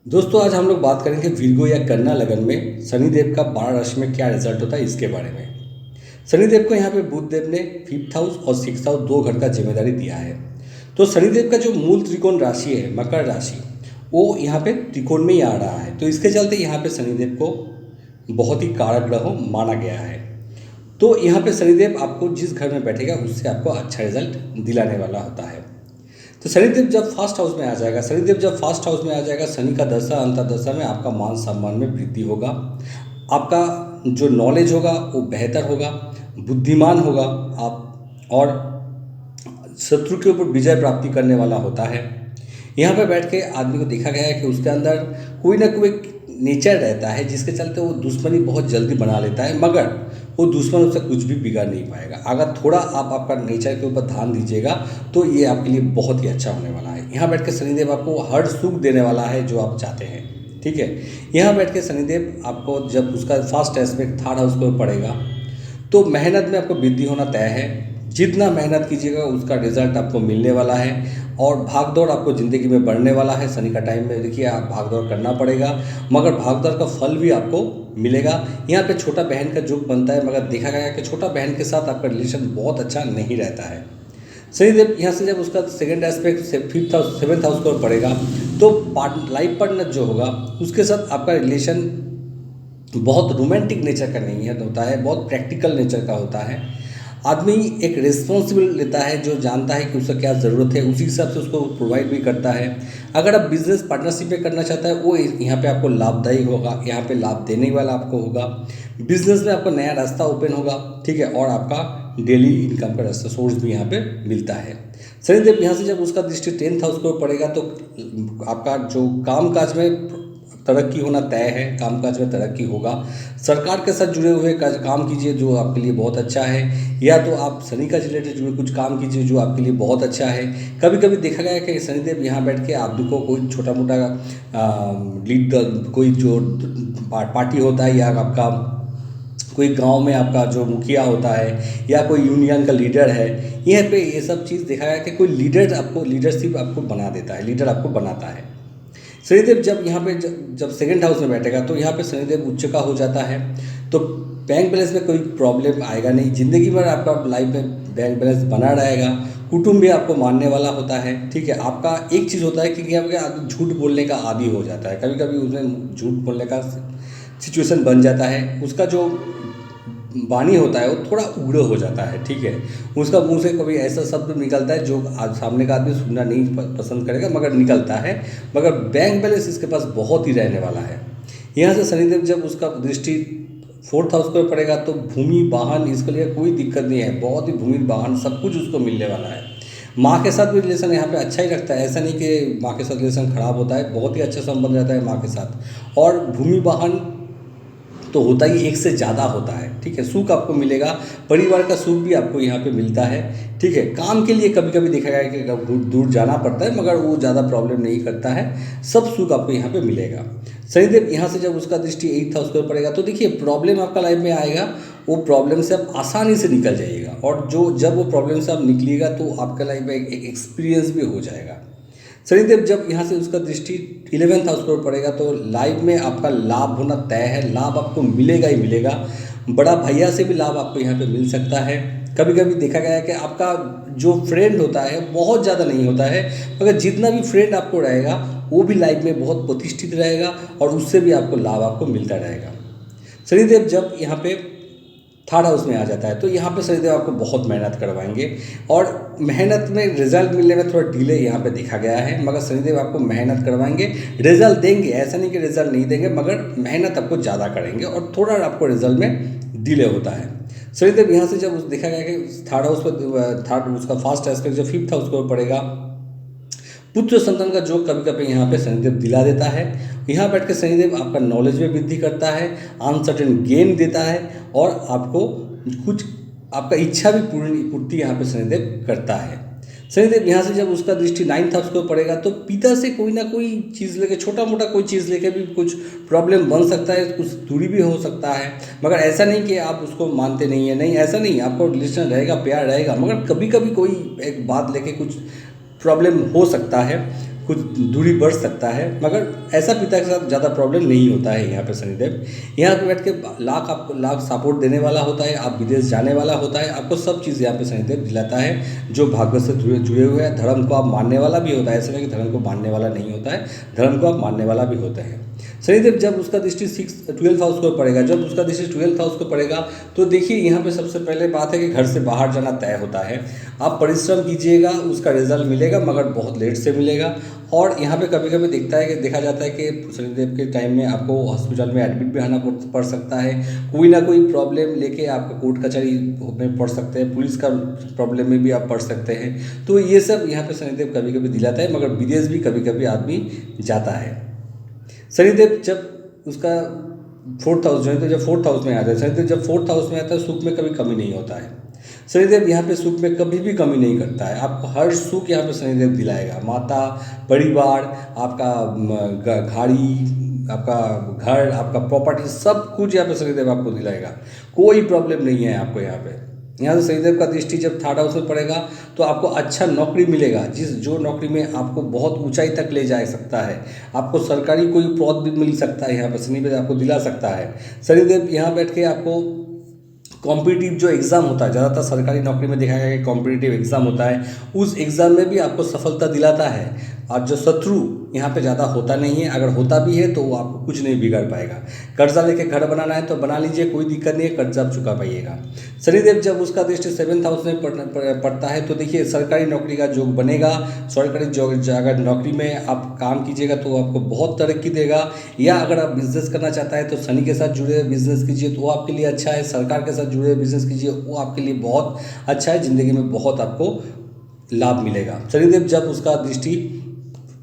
दोस्तों आज हम लोग बात करेंगे विर्गो या कन्या लगन में शनिदेव का 12 राशि में क्या रिजल्ट होता है इसके बारे में। शनिदेव को यहाँ पे बुध देव ने फिफ्थ हाउस और सिक्स हाउस दो घर का जिम्मेदारी दिया है। तो शनिदेव का जो मूल त्रिकोण राशि है मकर राशि, वो यहाँ पे त्रिकोण में ही आ रहा है। तो इसके चलते यहाँ पे शनिदेव को बहुत ही कारक ग्रह माना गया है। तो यहाँ पे शनिदेव आपको जिस घर में बैठेगा उससे आपको अच्छा रिजल्ट दिलाने वाला होता है। तो शनिदेव जब फर्स्ट हाउस में आ जाएगा, शनि का दशा अंतर्दशा में आपका मान सम्मान में वृद्धि होगा। आपका जो नॉलेज होगा वो बेहतर होगा, बुद्धिमान होगा आप, और शत्रु के ऊपर विजय प्राप्ति करने वाला होता है। यहाँ पे बैठ के आदमी को देखा गया है कि उसके अंदर कोई ना कोई नेचर रहता है जिसके चलते वो दुश्मनी बहुत जल्दी बना लेता है, मगर वो दुश्मन उससे कुछ भी बिगाड़ नहीं पाएगा। अगर थोड़ा आप आपका नेचर के ऊपर ध्यान दीजिएगा तो ये आपके लिए बहुत ही अच्छा होने वाला है। यहाँ बैठ के शनिदेव आपको हर सुख देने वाला है जो आप चाहते हैं। ठीक है, यहाँ बैठ के शनिदेव आपको जब उसका फर्स्ट एस्पेक्ट थर्ड हाउस पर पड़ेगा तो मेहनत में आपको वृद्धि होना तय है। जितना मेहनत कीजिएगा उसका रिजल्ट आपको मिलने वाला है, और भाग दौड़ आपको ज़िंदगी में बढ़ने वाला है। शनि का टाइम में देखिए आप भाग दौड़ करना पड़ेगा, मगर भाग दौड़ का फल भी आपको मिलेगा। यहाँ पे छोटा बहन का जुग बनता है, मगर देखा गया कि छोटा बहन के साथ आपका रिलेशन बहुत अच्छा नहीं रहता है। शनिदेव यहाँ से जब उसका सेकंड एस्पेक्ट से फिफ्थ हाउस सेवन्थ हाउस पर पड़ेगा तो लाइफ पार्टनर जो होगा उसके साथ आपका रिलेशन बहुत रोमांटिक नेचर का नहीं है होता है, बहुत प्रैक्टिकल नेचर का होता है। आदमी एक रिस्पॉन्सिबल लेता है, जो जानता है कि उसका क्या ज़रूरत है उसी हिसाब से उसको प्रोवाइड भी करता है। अगर आप बिजनेस पार्टनरशिप में करना चाहता है वो यहाँ पे आपको लाभदायी होगा, यहाँ पे लाभ देने वाला आपको होगा। बिजनेस में आपको नया रास्ता ओपन होगा, ठीक है, और आपका डेली इनकम का रास्ता सोर्स भी यहाँ पे मिलता है। शनिदेव यहाँ से जब उसका दृष्टि टेंथ हाउस को पड़ेगा तो आपका जो काम काज में तरक्की होना तय है, कामकाज में तरक्की होगा। सरकार के साथ जुड़े हुए काम कीजिए जो आपके लिए बहुत अच्छा है, या तो आप शनि का रिलेटेड जुड़े कुछ काम कीजिए जो आपके लिए बहुत अच्छा है। कभी कभी देखा गया है कि शनिदेव यहाँ बैठ के आदमी को कोई छोटा मोटा लीड, कोई जो पार्टी होता है या आपका कोई गांव में आपका जो मुखिया होता है या कोई यूनियन का लीडर है, यहाँ पे ये सब चीज़ देखा गया कि कोई लीडर आपको लीडरशिप आपको बना देता है, लीडर आपको बनाता है। शनिदेव जब यहाँ पे जब सेकंड हाउस में बैठेगा तो यहाँ पे शनिदेव उच्च का हो जाता है। तो बैंक बैलेंस में कोई प्रॉब्लम आएगा नहीं, ज़िंदगी भर आपका लाइफ में बैंक बैलेंस बना रहेगा। कुटुंब भी आपको मानने वाला होता है। ठीक है, आपका एक चीज़ होता है कि आपका झूठ बोलने का आदी हो जाता है, कभी कभी उसमें झूठ बोलने का सिचुएशन बन जाता है। उसका जो वाणी होता है वो थोड़ा उग्र हो जाता है। ठीक है, उसका मुंह से कभी ऐसा शब्द निकलता है जो आज सामने का आदमी सुनना नहीं पसंद करेगा, मगर निकलता है। मगर बैंक बैलेंस इसके पास बहुत ही रहने वाला है। यहाँ से शनिदेव जब उसका दृष्टि फोर्थ हाउस पर पड़ेगा तो भूमि वाहन इसके लिए कोई दिक्कत नहीं है, बहुत ही भूमि वाहन सब कुछ उसको मिलने वाला है। माँ के साथ भी रिलेशन यहाँ पे अच्छा ही रखता है, ऐसा नहीं कि माँ के साथ रिलेशन खराब होता है, बहुत ही अच्छा संबंध रहता है माँ के साथ। और भूमि वाहन तो होता ही एक से ज़्यादा होता है। ठीक है, सुख आपको मिलेगा, परिवार का सुख भी आपको यहाँ पे मिलता है। ठीक है, काम के लिए कभी कभी देखा गया है कि दूर दूर जाना पड़ता है, मगर वो ज़्यादा प्रॉब्लम नहीं करता है, सब सुख आपको यहाँ पे मिलेगा। शनिदेव यहाँ से जब उसका दृष्टि एट्थ हाउस पर पड़ेगा तो देखिए प्रॉब्लम आपका लाइफ में आएगा, वो प्रॉब्लम से आप आसानी से निकल जाइएगा, और जब वो प्रॉब्लम से आप निकलिएगा तो आपका लाइफ में एक एक्सपीरियंस भी हो जाएगा। शनिदेव जब यहाँ से उसका दृष्टि 11th हाउस पर पड़ेगा तो लाइफ में आपका लाभ होना तय है, लाभ आपको मिलेगा ही मिलेगा। बड़ा भैया से भी लाभ आपको यहाँ पे मिल सकता है। कभी कभी देखा गया है कि आपका जो फ्रेंड होता है बहुत ज़्यादा नहीं होता है, मगर जितना भी फ्रेंड आपको रहेगा वो भी लाइफ में बहुत प्रतिष्ठित रहेगा, और उससे भी आपको लाभ आपको मिलता रहेगा। शनिदेव जब यहाँ पे थर्ड हाउस में आ जाता है तो यहाँ पे शनिदेव आपको बहुत मेहनत करवाएंगे, और मेहनत में रिजल्ट मिलने में थोड़ा डिले यहाँ पे देखा गया है, मगर शनिदेव आपको मेहनत करवाएंगे, रिजल्ट देंगे। ऐसा नहीं कि रिजल्ट नहीं देंगे, मगर मेहनत आपको ज़्यादा करेंगे और थोड़ा आपको रिजल्ट में डिले होता है। शनिदेव यहाँ से जब देखा गया कि थर्ड हाउस पर थर्ड उसका फर्स्ट एस्पेक्ट जो फिफ्थ हाउस पर पड़ेगा, पुत्र संतान का जो कभी कभी यहाँ पे शनिदेव दिला देता है। यहाँ बैठ के शनिदेव आपका नॉलेज में वृद्धि करता है, अनसर्टेन गेन देता है, और आपको कुछ आपका इच्छा भी पूर्ति यहाँ पे शनिदेव करता है। शनिदेव यहाँ से जब उसका दृष्टि नाइन्थ हाउस को पड़ेगा तो पिता से कोई ना कोई चीज़ लेके, छोटा मोटा कोई चीज़ लेके भी कुछ प्रॉब्लम बन सकता है, कुछ दूरी भी हो सकता है। मगर ऐसा नहीं कि आप उसको मानते नहीं है, नहीं ऐसा नहीं, आपको रिलेशन रहेगा, प्यार रहेगा, मगर कभी कभी कोई एक बात लेके कुछ प्रॉब्लम हो सकता है। कुछ दूरी बढ़ सकता है, मगर ऐसा पिता के साथ ज़्यादा प्रॉब्लम नहीं होता है। यहाँ पे शनिदेव यहाँ पे बैठ के लाख सपोर्ट देने वाला होता है, आप विदेश जाने वाला होता है, आपको सब चीज़ यहाँ पे शनिदेव दिलाता है जो भाग्य से जुड़े हुए हैं। धर्म को आप मानने वाला भी होता है, ऐसा नहीं कि धर्म को मानने वाला नहीं होता है, धर्म को आप मानने वाला भी होता है। शनिदेव जब उसका दृष्टि 12th हाउस को पड़ेगा, जब उसका दृष्टि 12th हाउस को पड़ेगा तो देखिए यहाँ पे सबसे पहले बात है कि घर से बाहर जाना तय होता है। आप परिश्रम कीजिएगा, उसका रिजल्ट मिलेगा, मगर बहुत लेट से मिलेगा। और यहाँ पे कभी कभी देखा जाता है कि शनिदेव के टाइम में आपको हॉस्पिटल में एडमिट भी आना पड़ सकता है, कोई ना कोई प्रॉब्लम लेके आपका कोर्ट कचहरी में पड़ सकते हैं, पुलिस का प्रॉब्लम में भी आप पड़ सकते हैं। तो ये सब यहाँ पे शनिदेव कभी कभी दिलाता है, मगर विदेश भी कभी कभी आदमी जाता है। शनिदेव जब उसका 4th हाउस जो है, तो जब 4th हाउस में आता है शनिदेव, जब 4th हाउस में आता है सुख में कभी कमी नहीं होता है। शनिदेव यहाँ पे सुख में कभी भी कमी नहीं करता है, आपको हर सुख यहाँ पे शनिदेव दिलाएगा। माता, परिवार, आपका गाड़ी, आपका घर, आपका प्रॉपर्टी, सब कुछ यहाँ पे शनिदेव आपको दिलाएगा। कोई प्रॉब्लम नहीं है आपको यहाँ पे। यहाँ से शनिदेव का दृष्टि जब 3rd हाउस में पड़ेगा तो आपको अच्छा नौकरी मिलेगा, जो नौकरी में आपको बहुत ऊंचाई तक ले जा सकता है। आपको सरकारी कोई पद भी मिल सकता है, यहाँ पर शनिदेव आपको दिला सकता है। शनिदेव यहाँ बैठ के आपको कॉम्पिटिटिव जो एग्ज़ाम होता है, ज़्यादातर सरकारी नौकरी में देखा गया कि कॉम्पिटिटिव एग्ज़ाम होता है, उस एग्ज़ाम में भी आपको सफलता दिलाता है। और जो शत्रु यहाँ पे ज़्यादा होता नहीं है, अगर होता भी है तो वो आपको कुछ नहीं बिगाड़ पाएगा। कर्जा लेके घर बनाना है तो बना लीजिए, कोई दिक्कत नहीं है, कर्जा आप चुका पाइएगा। शनिदेव जब उसका दृष्टि 7th हाउस में पड़ता है तो देखिए सरकारी नौकरी का योग बनेगा। सरकारी अगर नौकरी में आप काम कीजिएगा तो आपको बहुत तरक्की देगा। या अगर आप बिजनेस करना चाहता है तो शनि के साथ जुड़े बिजनेस कीजिए तो वो आपके लिए अच्छा है। सरकार के साथ जुड़े बिजनेस कीजिए, वो आपके लिए बहुत अच्छा है, ज़िंदगी में बहुत आपको लाभ मिलेगा। शनिदेव जब उसका दृष्टि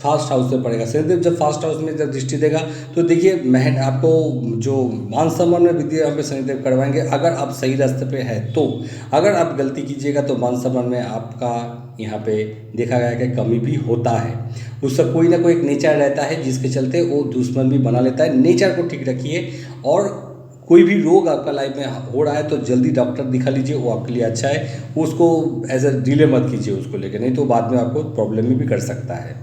1st हाउस में पड़ेगा, शनिदेव जब 1st हाउस में जब दृष्टि देगा तो देखिए आपको जो मान सम्मान में वृद्धि यहाँ पे शनिदेव करवाएंगे, अगर आप सही रास्ते पे है तो। अगर आप गलती कीजिएगा तो मान सम्मान में आपका यहाँ पे देखा गया कि कमी भी होता है। उसका कोई ना कोई एक नेचर रहता है जिसके चलते वो दुश्मन भी बना लेता है। नेचर को ठीक रखिए, और कोई भी रोग आपका लाइफ में हो रहा है तो जल्दी डॉक्टर दिखा लीजिए, वो आपके लिए अच्छा है। उसको एज ए डिले मत कीजिए उसको लेकर, नहीं तो बाद में आपको प्रॉब्लम में भी कर सकता है।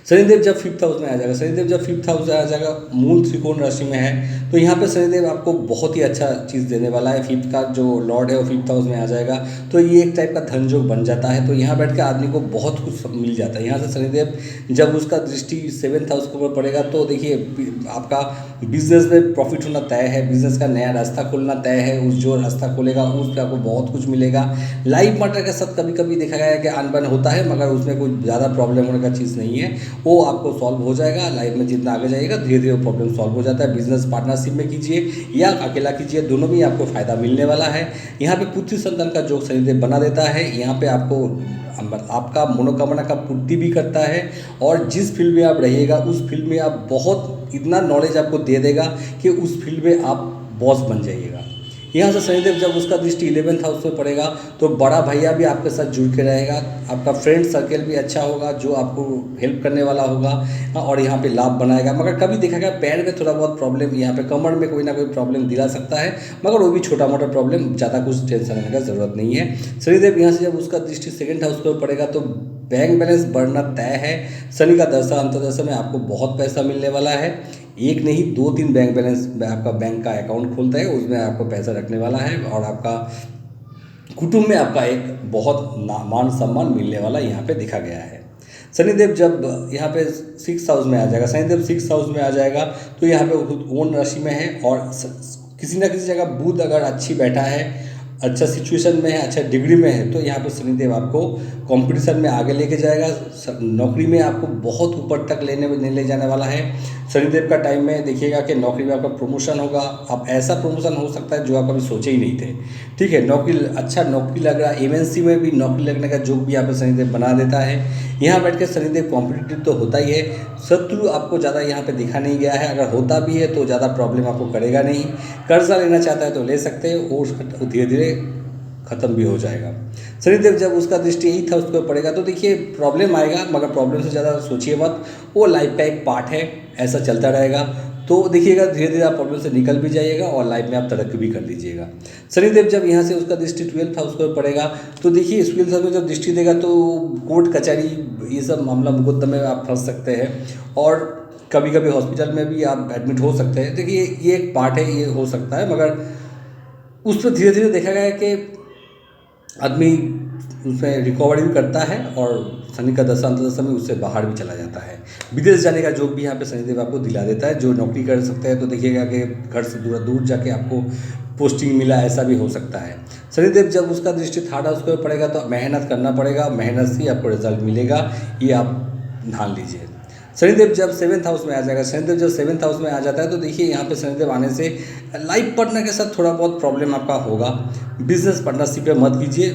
शनिदेव जब 5th हाउस में आ जाएगा, शनिदेव जब 5th हाउस में आ जाएगा, मूल त्रिकोण राशि में है, तो यहाँ पे शनिदेव आपको बहुत ही अच्छा चीज़ देने वाला है। 5th का जो लॉर्ड है वो 5th हाउस में आ जाएगा तो ये एक टाइप का धन योग बन जाता है। तो यहाँ बैठ के आदमी को बहुत कुछ मिल जाता है। यहाँ से शनिदेव जब उसका दृष्टि 7th हाउस के ऊपर पड़ेगा तो देखिए आपका बिजनेस में प्रॉफिट होना तय है, बिजनेस का नया रास्ता खोलना तय है। उस जो रास्ता खोलेगा उस पर आपको बहुत कुछ मिलेगा। लाइफ पार्टनर के साथ कभी कभी देखा गया है कि अनबन होता है, मगर उसमें कोई ज़्यादा प्रॉब्लम होने का चीज़ नहीं है, वो आपको सॉल्व हो जाएगा। लाइफ में जितना आगे जाइएगा धीरे धीरे वो प्रॉब्लम सॉल्व हो जाता है। बिजनेस पार्टनरशिप में कीजिए या अकेला कीजिए, दोनों में आपको फ़ायदा मिलने वाला है। यहाँ पे पुत्री संतान का योग शनिदेव बना देता है। यहाँ पे आपका मनोकामना का पूर्ति भी करता है, और जिस फील्ड में आप रहिएगा उस फील्ड में आप बहुत इतना नॉलेज आपको दे देगा कि उस फील्ड में आप बॉस बन जाइएगा। यहाँ से शनिदेव जब उसका दृष्टि 11th हाउस में पड़ेगा तो बड़ा भैया भी आपके साथ जुड़ के रहेगा। आपका फ्रेंड सर्कल भी अच्छा होगा जो आपको हेल्प करने वाला होगा और यहाँ पे लाभ बनाएगा। मगर कभी देखा गया पैर में थोड़ा बहुत प्रॉब्लम, यहाँ पे कमर में कोई ना कोई प्रॉब्लम दिला सकता है, मगर वो भी छोटा मोटा प्रॉब्लम, ज़्यादा कुछ टेंशन लेने का ज़रूरत नहीं है। शनिदेव यहाँ से जब उसका दृष्टि 2nd हाउस पर पड़ेगा तो बैंक बैलेंस बढ़ना तय है। शनि का दशा अंतर्दशा में आपको बहुत पैसा मिलने वाला है। एक नहीं 2-3 बैंक बैलेंस आपका बैंक का अकाउंट खोलता है, उसमें आपको पैसा रखने वाला है, और आपका कुटुंब में आपका एक बहुत मान सम्मान मिलने वाला यहाँ पे देखा गया है। शनिदेव जब यहाँ पे 6th हाउस में आ जाएगा, शनिदेव 6th हाउस में आ जाएगा तो यहाँ पे ओन राशि में है, और किसी ना किसी जगह बुध अगर अच्छी बैठा है, अच्छा सिचुएशन में है, अच्छा डिग्री में है, तो यहाँ पे शनिदेव आपको कंपटीशन में आगे लेके जाएगा। नौकरी में आपको बहुत ऊपर तक ले जाने वाला है। शनिदेव का टाइम में देखिएगा कि नौकरी में आपका प्रमोशन होगा। आप ऐसा प्रमोशन हो सकता है जो आप कभी सोचे ही नहीं थे। ठीक है, अच्छा नौकरी लग रहा है, MNC में भी नौकरी लगने का योग भी यहाँ पे शनिदेव बना देता है। यहाँ बैठ के शनिदेव कॉम्पिटिटिव तो होता ही है। शत्रु आपको ज़्यादा यहाँ पे दिखा नहीं गया है, अगर होता भी है तो ज़्यादा प्रॉब्लम आपको करेगा नहीं। कर्जा लेना चाहता है तो ले सकते हैं, और धीरे धीरे ख़त्म भी हो जाएगा। शनिदेव जब उसका दृष्टि 8th हाउस पर पड़ेगा तो देखिए प्रॉब्लम आएगा, मगर प्रॉब्लम से ज़्यादा सोचिए मत, वो लाइफ का एक पार्ट है, ऐसा चलता रहेगा। तो देखिएगा धीरे धीरे आप प्रॉब्लम से निकल भी जाइएगा और लाइफ में आप तरक्की भी कर लीजिएगा। शनिदेव जब यहाँ से उसका दृष्टि 12th हाउस पर पड़ेगा तो देखिए 12th हाउस में जब दृष्टि देगा तो कोर्ट कचहरी ये सब मामला मुकदमे में आप फंस सकते हैं और कभी कभी हॉस्पिटल में भी आप एडमिट हो सकते हैं। देखिए ये एक पार्ट है, ये हो सकता है, मगर उस पर धीरे धीरे देखा गया है कि आदमी उसमें रिकवरी भी करता है और शनि का दशा अंतर्दशा में उससे बाहर भी चला जाता है। विदेश जाने का योग भी यहाँ पे शनिदेव आपको दिला देता है। जो नौकरी कर सकते हैं तो देखिएगा कि घर से दूर दूर जाके आपको पोस्टिंग मिला, ऐसा भी हो सकता है। शनिदेव जब उसका दृष्टि 3rd हाउस पर पड़ेगा तो मेहनत करना पड़ेगा, मेहनत से आपको रिजल्ट मिलेगा, ये आप ध्यान लीजिए। शनिदेव जब 7th हाउस में आ जाएगा, शनिदेव जब 7th हाउस में आ जाता है तो देखिए यहाँ पे शनिदेव आने से लाइफ पार्टनर के साथ थोड़ा बहुत प्रॉब्लम आपका होगा। बिजनेस पार्टनरशिप पे मत कीजिए,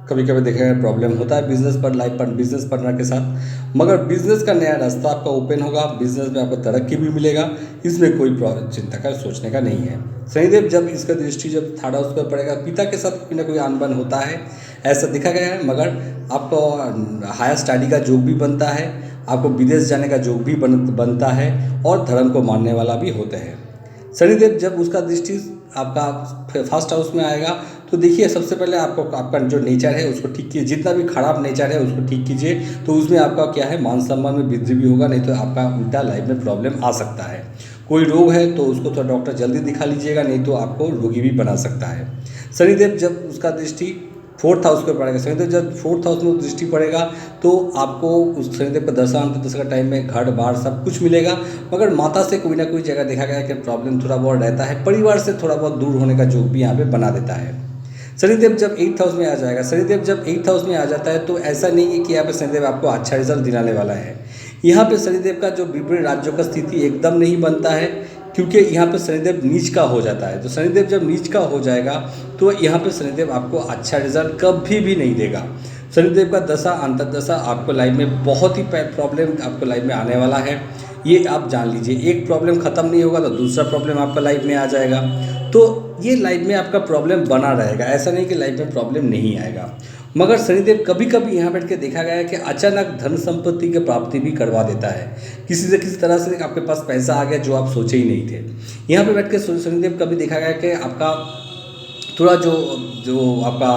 कभी कभी देखिएगा प्रॉब्लम होता है बिजनेस पर बिजनेस पार्टनर के साथ, मगर बिजनेस का नया रास्ता आपका ओपन होगा, बिजनेस में आपको तरक्की भी मिलेगा, इसमें कोई चिंता का सोचने का नहीं है। शनिदेव जब इसका दृष्टि जब 3rd हाउस पर पड़ेगा, पिता के साथ कोई ना कोई आनबन होता है ऐसा दिखा गया है, मगर आपको हायर स्टडी का योग भी बनता है, आपको विदेश जाने का योग भी बनता है और धर्म को मानने वाला भी होते हैं। शनिदेव जब उसका दृष्टि आपका 1st हाउस में आएगा तो देखिए सबसे पहले आपको आपका जो नेचर है उसको ठीक कीजिए, जितना भी खराब नेचर है उसको ठीक कीजिए, तो उसमें आपका क्या है मान सम्मान में वृद्धि भी होगा, नहीं तो आपका उल्टा लाइफ में प्रॉब्लम आ सकता है। कोई रोग है तो उसको थोड़ा डॉक्टर जल्दी दिखा लीजिएगा, नहीं तो आपको रोगी भी बना सकता है। शनिदेव जब उसका दृष्टि 4th हाउस पर पड़ेगा, शनिदेव जब 4th हाउस में दृष्टि पड़ेगा तो आपको उस शनिदेव का दशा अंतर्दशा का टाइम में घर बार सब कुछ मिलेगा, मगर माता से कोई ना कोई जगह देखा गया कि प्रॉब्लम थोड़ा बहुत रहता है, परिवार से थोड़ा बहुत दूर होने का योग भी यहाँ पे बना देता है। शनिदेव जब 8th हाउस में आ जाएगा, शनिदेव जब 8th हाउस में आ जाता है तो ऐसा नहीं है कि यहाँ पे शनिदेव आपको अच्छा रिजल्ट दिलाने वाला है। यहाँ पे शनिदेव का जो विपरीत राज्यों का स्थिति एकदम नहीं बनता है, क्योंकि यहाँ पे शनिदेव नीच का हो जाता है। तो शनिदेव जब नीच का हो जाएगा तो यहाँ पे शनिदेव आपको अच्छा रिजल्ट कभी भी नहीं देगा। शनिदेव का दशा अंतर्दशा आपको लाइफ में बहुत ही प्रॉब्लम आपको लाइफ में आने वाला है, ये आप जान लीजिए। एक प्रॉब्लम ख़त्म नहीं होगा तो दूसरा प्रॉब्लम आपका लाइफ में आ जाएगा, तो ये लाइफ में आपका प्रॉब्लम बना रहेगा, ऐसा नहीं कि लाइफ में प्रॉब्लम नहीं आएगा। मगर शनिदेव कभी कभी यहाँ बैठ के देखा गया है कि अचानक धन संपत्ति की प्राप्ति भी करवा देता है, किसी से किसी तरह से आपके पास पैसा आ गया जो आप सोचे ही नहीं थे। यहाँ पे बैठ के शनिदेव कभी देखा गया कि आपका थोड़ा जो आपका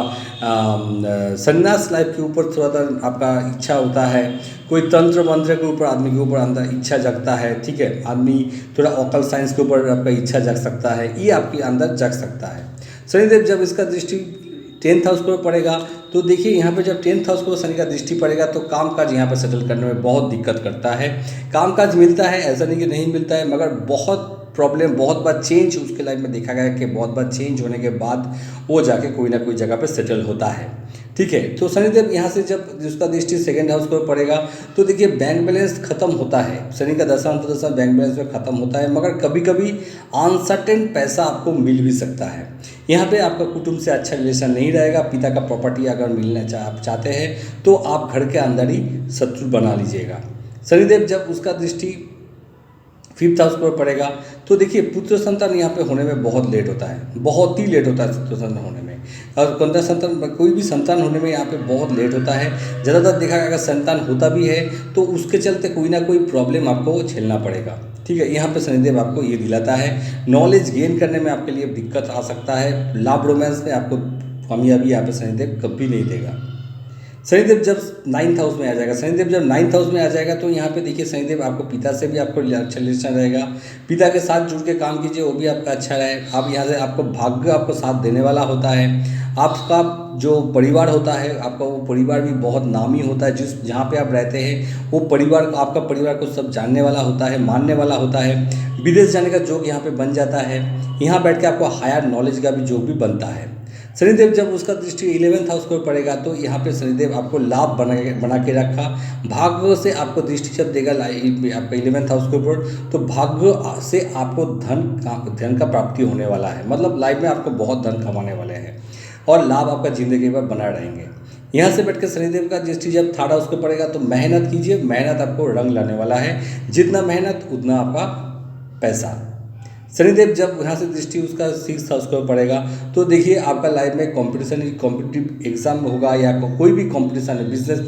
संन्यास लाइफ के ऊपर थोड़ा सा आपका इच्छा होता है, कोई तंत्र मंत्र के ऊपर आदमी के ऊपर अंदर इच्छा जगता है, ठीक है, आदमी थोड़ा ऑकल साइंस के ऊपर आपका इच्छा जग सकता है, ये आपके अंदर जग सकता है। शनिदेव जब इसका दृष्टि 10th हाउस पर पड़ेगा तो देखिए यहाँ पे जब 10th हाउस पर शनि का दृष्टि पड़ेगा तो कामकाज यहाँ पर सेटल करने में बहुत दिक्कत करता है। कामकाज मिलता है, ऐसा नहीं कि नहीं मिलता है, मगर बहुत प्रॉब्लम, बहुत बार चेंज उसके लाइफ में देखा गया है कि बहुत बार चेंज होने के बाद वो जाके कोई ना कोई जगह पे सेटल होता है, ठीक है। तो शनिदेव यहाँ से जब उसका दृष्टि 2nd हाउस पर पड़ेगा तो देखिए बैंक बैलेंस खत्म होता है, शनि का दशा अंतर्दशा बैंक बैलेंस में खत्म होता है, मगर कभी कभी अनसर्टेन पैसा आपको मिल भी सकता है। यहाँ पे आपका कुटुंब से अच्छा रिलेशन नहीं रहेगा, पिता का प्रॉपर्टी अगर मिलना आप चाहते हैं तो आप घर के अंदर ही शत्रु बना लीजिएगा। शनिदेव जब उसका दृष्टि 5th हाउस पर पड़ेगा तो देखिए पुत्र संतान यहाँ पे होने में बहुत लेट होता है, बहुत ही लेट होता है पुत्र संतान होने में, और कन्या संतान कोई भी संतान होने में यहाँ पे बहुत लेट होता है। ज़्यादातर देखा गया अगर संतान होता भी है तो उसके चलते कोई ना कोई प्रॉब्लम आपको झेलना पड़ेगा, ठीक है। यहाँ पे शनिदेव आपको ये दिलाता है, नॉलेज गेन करने में आपके लिए दिक्कत आ सकता है, लव रोमांस में आपको कामयाबी यहाँ पे शनिदेव कभी नहीं देगा। शनिदेव जब 9th हाउस में आ जाएगा, शनिदेव जब 9th हाउस में आ जाएगा तो यहाँ पे देखिए शनिदेव आपको पिता से भी आपको अच्छा रिलेशन रहेगा, पिता के साथ जुड़ के काम कीजिए वो भी आपका अच्छा रहे। आप यहाँ से आपको भाग्य आपको साथ देने वाला होता है, आपका जो परिवार होता है आपका वो परिवार भी बहुत नामी होता है, जिस जहाँ पे आप रहते हैं वो परिवार आपका परिवार को सब जानने वाला होता है, मानने वाला होता है। विदेश जाने का योग यहाँ पे बन जाता है, यहाँ बैठ के आपको हायर नॉलेज का भी योग भी बनता है। शनिदेव जब उसका दृष्टि 11th हाउस पर पड़ेगा तो यहाँ पे शनिदेव आपको लाभ बना के रखा, भाग्य से आपको दृष्टि जब देगा आपका 11th हाउस के ऊपर तो भाग्य से आपको धन का प्राप्ति होने वाला है, मतलब लाइफ में आपको बहुत धन कमाने वाले हैं और लाभ आपका जिंदगी भर बना रहेंगे। यहाँ से बैठ के शनिदेव का दृष्टि जब 3rd हाउस पर पड़ेगा तो मेहनत कीजिए, मेहनत आपको रंग लाने वाला है, जितना मेहनत उतना आपका पैसा। शनिदेव जब यहाँ से दृष्टि उसका 6th हाउस पर पड़ेगा तो देखिए आपका लाइफ में कंपटीशन कॉम्पिटिटिव एग्जाम होगा या कोई भी कंपटीशन है, बिजनेस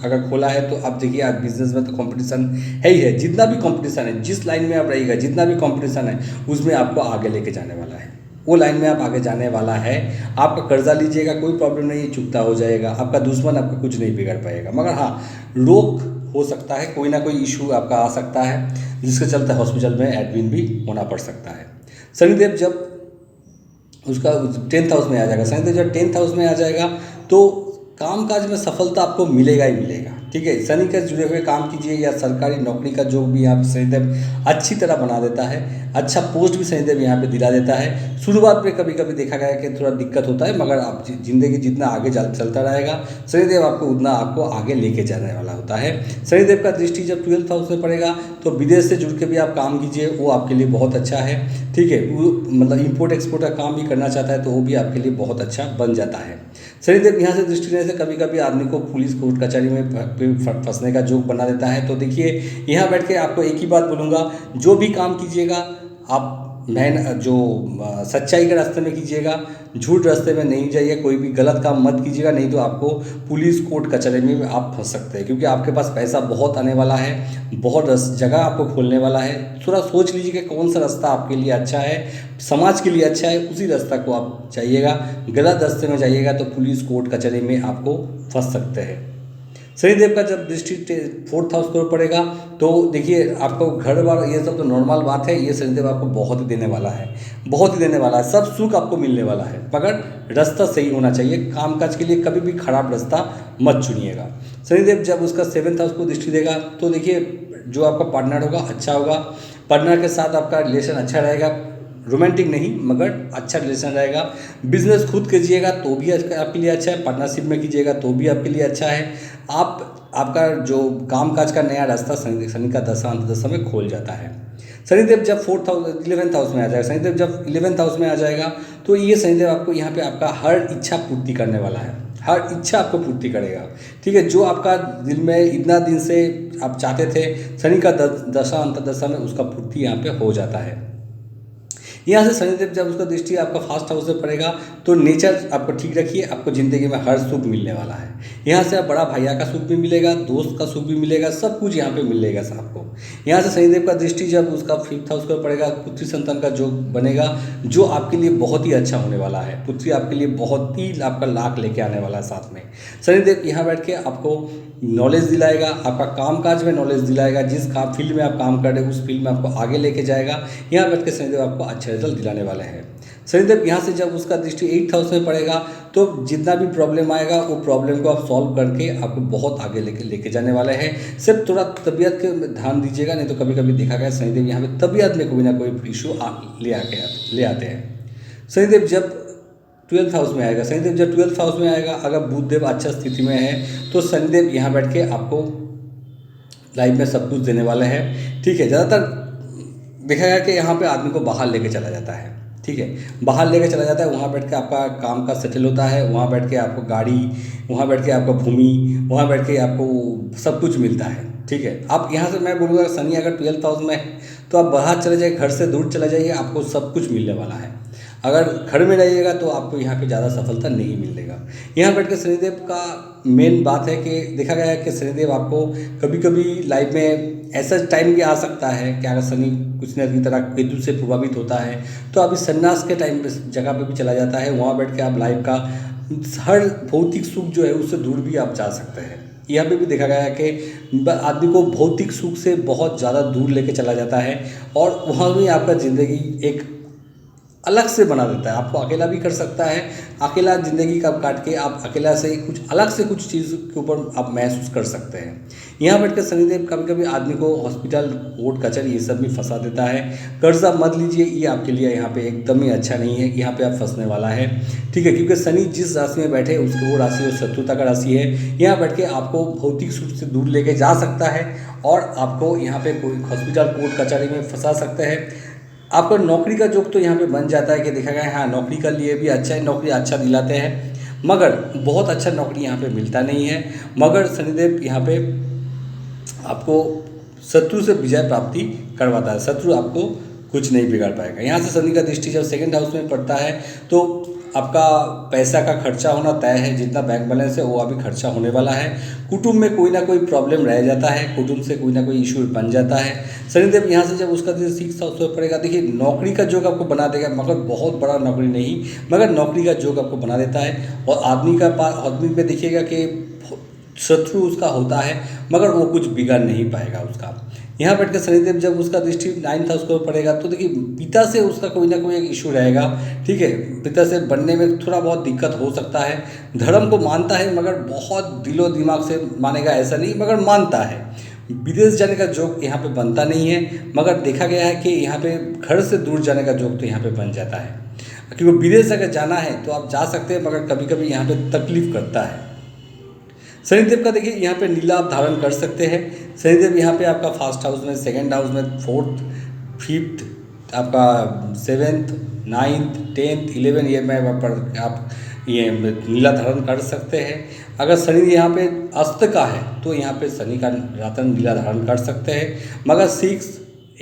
अगर खोला है तो आप देखिए आप बिजनेस में तो कंपटीशन है ही है। जितना भी कंपटीशन है, जिस लाइन में आप रहिएगा, जितना भी कंपटीशन है उसमें आपको आगे लेके जाने वाला है, वो लाइन में आप आगे जाने वाला है। आपका कर्जा लीजिएगा कोई प्रॉब्लम नहीं, चुकता हो जाएगा, आपका दुश्मन आपका कुछ नहीं बिगाड़ पाएगा। मगर हाँ, रोक हो सकता है, कोई ना कोई इशू आपका आ सकता है जिसके चलते हॉस्पिटल में एडमिट भी होना पड़ सकता है। शनिदेव जब उसका 10th हाउस में आ जाएगा, शनिदेव जब 10th हाउस में आ जाएगा तो काम काज में सफलता आपको मिलेगा ही मिलेगा। ठीक है, शनि के जुड़े हुए काम कीजिए या सरकारी नौकरी का जो भी यहाँ पे शनिदेव अच्छी तरह बना देता है, अच्छा पोस्ट भी शनिदेव यहाँ पे दिला देता है। शुरुआत में कभी कभी देखा गया है कि थोड़ा दिक्कत होता है, मगर आप जिंदगी जितना आगे चलता रहेगा शनिदेव आपको उतना आपको आगे लेके जाने वाला होता है। शनिदेव का दृष्टि जब 12th हाउस में पड़ेगा तो विदेश से जुड़ के भी आप काम कीजिए, वो आपके लिए बहुत अच्छा है। ठीक है, वो मतलब इम्पोर्ट एक्सपोर्ट का काम भी करना चाहता है तो वो भी आपके लिए बहुत अच्छा बन जाता है। शनिदेव यहाँ से दृष्टि देने से कभी कभी आदमी को पुलिस कोर्ट कचहरी में फंसने का जोग बना देता है। तो देखिए यहाँ बैठ के आपको एक ही बात बोलूँगा, जो भी काम कीजिएगा आप सच्चाई के रास्ते में कीजिएगा, झूठ रास्ते में नहीं जाइए, कोई भी गलत काम मत कीजिएगा, नहीं तो आपको पुलिस कोर्ट कचहरी में आप फंस सकते हैं। क्योंकि आपके पास पैसा बहुत आने वाला है, बहुत जगह आपको खोलने वाला है। थोड़ा सोच लीजिए कि कौन सा रास्ता आपके लिए अच्छा है, समाज के लिए अच्छा है, उसी रास्ता को आप जाइएगा। गलत रास्ते में जाइएगा तो पुलिस कोर्ट कचहरी में आपको फंस सकते हैं। शनिदेव का जब दृष्टि 4th हाउस पर पड़ेगा तो देखिए आपको घर बार ये सब तो नॉर्मल बात है, ये शनिदेव आपको बहुत ही देने वाला है, बहुत ही देने वाला है, सब सुख आपको मिलने वाला है। मगर रास्ता सही होना चाहिए, कामकाज के लिए कभी भी खराब रास्ता मत चुनिएगा। शनिदेव जब उसका 7th हाउस को दृष्टि देगा तो देखिए जो आपका पार्टनर होगा अच्छा होगा, पार्टनर के साथ आपका रिलेशन अच्छा रहेगा, रोमांटिक नहीं मगर अच्छा रिलेशन रहेगा। बिजनेस खुद कीजिएगा तो भी आपके लिए अच्छा है, पार्टनरशिप में कीजिएगा तो भी आपके लिए अच्छा है। आपका जो कामकाज का नया रास्ता शनि का दशा अंतर्दशा में खोल जाता है। शनिदेव जब 11th हाउस में आ जाएगा, शनिदेव जब 11th हाउस में आ जाएगा तो ये शनिदेव आपको यहाँ पे आपका हर इच्छा पूर्ति करने वाला है, हर इच्छा आपको पूर्ति करेगा। ठीक है, जो आपका दिल में इतना दिन से आप चाहते थे, शनि का दशा अंतर्दशा में उसका पूर्ति यहाँ पे हो जाता है। यहाँ से शनिदेव जब उसका दृष्टि आपका 1st हाउस में पड़ेगा तो नेचर आपको ठीक रखिए, आपको ज़िंदगी में हर सुख मिलने वाला है। यहाँ से आप बड़ा भैया का सुख भी मिलेगा, दोस्त का सुख भी मिलेगा, सब कुछ यहाँ पे मिलेगा आपको। यहाँ से शनिदेव का दृष्टि जब उसका 5th हाउस पर पड़ेगा, पुत्री संतान का जो बनेगा, जो आपके लिए बहुत ही अच्छा होने वाला है। पुत्री आपके लिए बहुत ही आपका लाख लेके आने वाला है साथ में। शनिदेव यहाँ बैठ के आपको नॉलेज दिलाएगा, आपका कामकाज में नॉलेज दिलाएगा, जिस काम फील्ड में आप काम कर रहे हैं उस फील्ड में आपको आगे लेके जाएगा। यहाँ बैठ के शनिदेव आपको अच्छे रिजल्ट दिलाने वाले हैं। शनिदेव यहाँ से जब उसका दृष्टि 8th हाउस में पड़ेगा तो जितना भी प्रॉब्लम आएगा वो प्रॉब्लम को आप सॉल्व करके आपको बहुत आगे लेके जाने वाले हैं। सिर्फ थोड़ा तबीयत के ध्यान दीजिएगा, नहीं तो कभी कभी देखा गया शनिदेव यहाँ पे तबीयत में कोई ना कोई इशू ले आते हैं। शनिदेव जब 12th हाउस में आएगा, शनिदेव जब 12th हाउस में आएगा, अगर बुधदेव अच्छा स्थिति में है तो शनिदेव यहाँ बैठ के आपको लाइफ में सब कुछ देने वाले हैं। ठीक है, ज़्यादातर देखा गया कि यहाँ पे आदमी को बाहर लेके चला जाता है। ठीक है, बाहर लेके चला जाता है, वहाँ बैठ के आपका काम का सेटल होता है, वहाँ बैठ के आपको गाड़ी, वहाँ बैठ के आपका भूमि, वहाँ बैठ के आपको सब कुछ मिलता है। ठीक है, आप यहाँ से मैं बोलूँगा शनि अगर 12th हाउस में है तो आप बाहर चले जाइए, घर से दूर चले जाइए, आपको सब कुछ मिलने वाला है। अगर घर में रहिएगा तो आपको यहाँ पे ज़्यादा सफलता नहीं मिलेगा। यहाँ बैठ के शनिदेव का मेन बात है कि देखा गया है कि शनिदेव आपको कभी कभी लाइफ में ऐसा टाइम भी आ सकता है कि अगर शनि कुछ न की तरह केतु से प्रभावित होता है तो आप इस संन्यास के टाइम पे जगह पे भी चला जाता है। वहाँ बैठ के आप लाइफ का हर भौतिक सुख जो है उससे दूर भी आप जा सकते हैं। यहाँ पे भी देखा गया है कि आदमी को भौतिक सुख से बहुत ज़्यादा दूर लेके चला जाता है और वहाँ भी आपका ज़िंदगी एक अलग से बना देता है। आपको अकेला भी कर सकता है, अकेला ज़िंदगी का काट के आप अकेला से कुछ अलग से कुछ चीज़ के ऊपर आप महसूस कर सकते हैं। यहाँ बैठ कर शनिदेव कभी कभी आदमी को हॉस्पिटल, कोर्ट कचहरी ये सब भी फंसा देता है। कर्जा मत लीजिए, ये आपके लिए यहाँ पे एकदम ही अच्छा नहीं है, यहाँ पे आप फंसने वाला है। ठीक है, क्योंकि शनि जिस राशि में बैठे उसकी वो राशि और शत्रुता का राशि है। यहाँ बैठ के आपको भौतिक सुख से दूर लेके जा सकता है और आपको यहाँ पे कोई हॉस्पिटल, कोर्ट कचहरी में फंसा सकते हैं। आपका नौकरी का जोग तो यहाँ पे बन जाता है कि देखा गया हाँ नौकरी का लिए भी अच्छा है, नौकरी अच्छा दिलाते हैं, मगर बहुत अच्छा नौकरी यहाँ पे मिलता नहीं है। मगर शनिदेव यहाँ पे आपको शत्रु से विजय प्राप्ति करवाता है, शत्रु आपको कुछ नहीं बिगाड़ पाएगा। यहाँ से शनि का दृष्टि जब सेकंड हाउस में पड़ता है तो आपका पैसा का खर्चा होना तय है, जितना बैंक बैलेंस है वो अभी खर्चा होने वाला है। कुटुंब में कोई ना कोई प्रॉब्लम रह जाता है, कुटुंब से कोई ना कोई इशू बन जाता है। शनिदेव यहाँ से जब उसका सिक्स हाउस में पड़ेगा, देखिए नौकरी का योग आपको बना देगा, मगर बहुत बड़ा नौकरी नहीं, मगर नौकरी का योग आपको बना देता है। और आदमी पे देखिएगा कि शत्रु उसका होता है, मगर वो कुछ बिगाड़ नहीं पाएगा उसका। यहाँ बैठ कर शनिदेव जब उसका दृष्टि 9th हाउस को पड़ेगा तो देखिए पिता से उसका कोई ना कोई एक इशू रहेगा, ठीक है। पिता से बनने में थोड़ा बहुत दिक्कत हो सकता है। धर्म को मानता है मगर बहुत दिलो दिमाग से मानेगा ऐसा नहीं, मगर मानता है। विदेश जाने का जोग यहाँ पे बनता नहीं है, मगर देखा गया है कि यहाँ पे घर से दूर जाने का जोग तो यहाँ पे बन जाता है, क्योंकि विदेश अगर जाना है तो आप जा सकते हैं, मगर कभी कभी यहाँ पे तकलीफ करता है। शनिदेव का देखिए यहाँ पे नीला आप धारण कर सकते हैं। शनिदेव यहाँ पे आपका फर्स्ट हाउस में, सेकंड हाउस में, 4th 5th, आपका 7th 9th 10th 11 ये मैं पर आप ये नीला धारण कर सकते हैं। अगर शनि यहाँ पे अस्त का है तो यहाँ पे शनि का रत्न नीला धारण कर सकते हैं, मगर 6,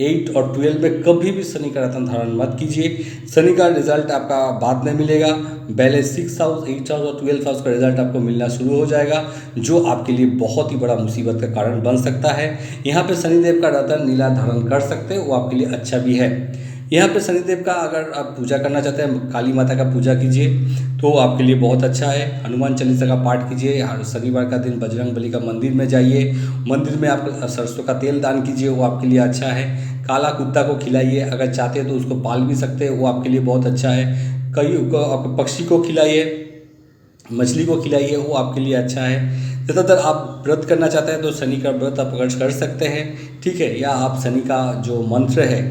8 और 12 में कभी भी शनि का रत्न धारण मत कीजिए। शनि का रिजल्ट आपका बाद में मिलेगा, पहले 6 हाउस, 8 हाउस और 12 हाउस का रिजल्ट आपको मिलना शुरू हो जाएगा, जो आपके लिए बहुत ही बड़ा मुसीबत का कारण बन सकता है। यहाँ पे शनिदेव का रत्न नीला धारण कर सकते हैं, वो आपके लिए अच्छा भी है। यहाँ पे शनिदेव का अगर आप पूजा करना चाहते हैं, काली माता का पूजा कीजिए तो आपके लिए बहुत अच्छा है। हनुमान चालीसा का पाठ कीजिए। हर शनिवार का दिन बजरंग बली का मंदिर में जाइए, मंदिर में आप सरसों का तेल दान कीजिए, वो आपके लिए अच्छा है। काला कुत्ता को खिलाइए, अगर चाहते हैं तो उसको पाल भी सकते हैं, वो आपके लिए बहुत अच्छा है। कई पक्षी को खिलाइए, मछली को खिलाइए, वो आपके लिए अच्छा है। ज़्यादातर आप व्रत करना चाहते हैं तो शनि का व्रत आप कर सकते हैं, ठीक है। या आप शनि का जो मंत्र है,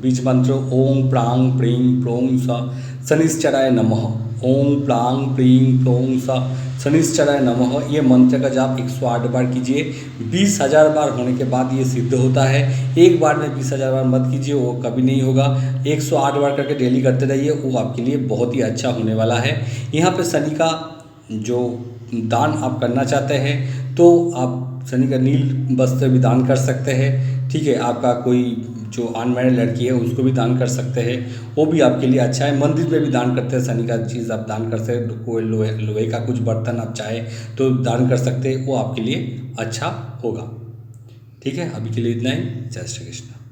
बीज मंत्र ओम प्रांग प्रीं प्रों स शनिश्चराय नमः, ओम प्रांग प्रीं प्रों स शनिश्चराय नमः, ये मंत्र का जाप 108 बार कीजिए। 20,000 बार होने के बाद ये सिद्ध होता है। एक बार में 20,000 बार मत कीजिए, वो कभी नहीं होगा। 108 बार करके डेली करते रहिए, वो आपके लिए बहुत ही अच्छा होने वाला है। यहाँ पे शनि का जो दान आप करना चाहते हैं तो आप शनि का नील वस्त्र भी दान कर सकते हैं, ठीक है। आपका कोई जो अनमैरिड लड़की है उसको भी दान कर सकते हैं, वो भी आपके लिए अच्छा है। मंदिर में भी दान करते हैं, शनि का चीज़ आप दान कर सकते हैं। कोई लोहे का कुछ बर्तन आप चाहे तो दान कर सकते हैं, वो आपके लिए अच्छा होगा, ठीक है। अभी के लिए इतना ही। जय श्री कृष्ण।